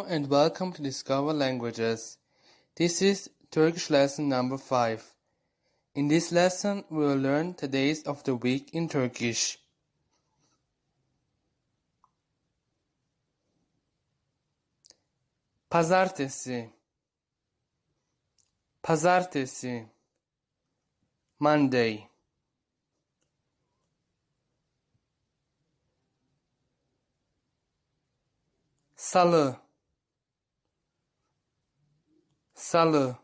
and welcome to Discover Languages. This is Turkish lesson number 5. In this lesson, we will learn the days of the week in Turkish. Pazartesi, Pazartesi, Monday. Salı, Salı,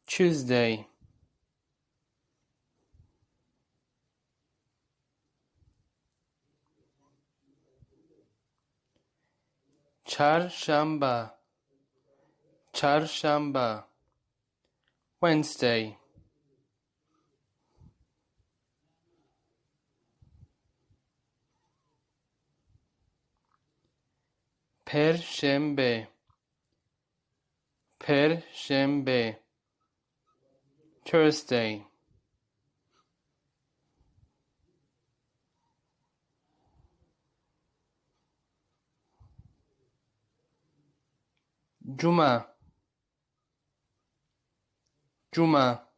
Tuesday. Çarşamba, Çarşamba, Wednesday. Perşembe, Perşembe, Thursday. Cuma, Cuma,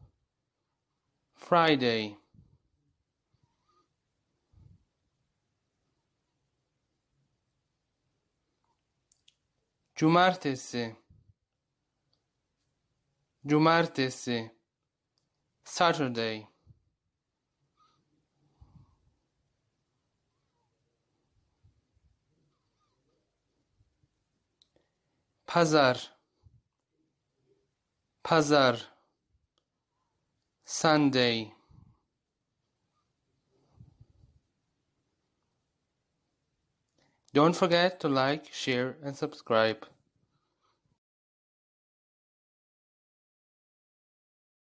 Friday. Cumartesi, Cumartesi, Saturday. Pazar, Pazar, Sunday. Don't forget to like, share, and subscribe.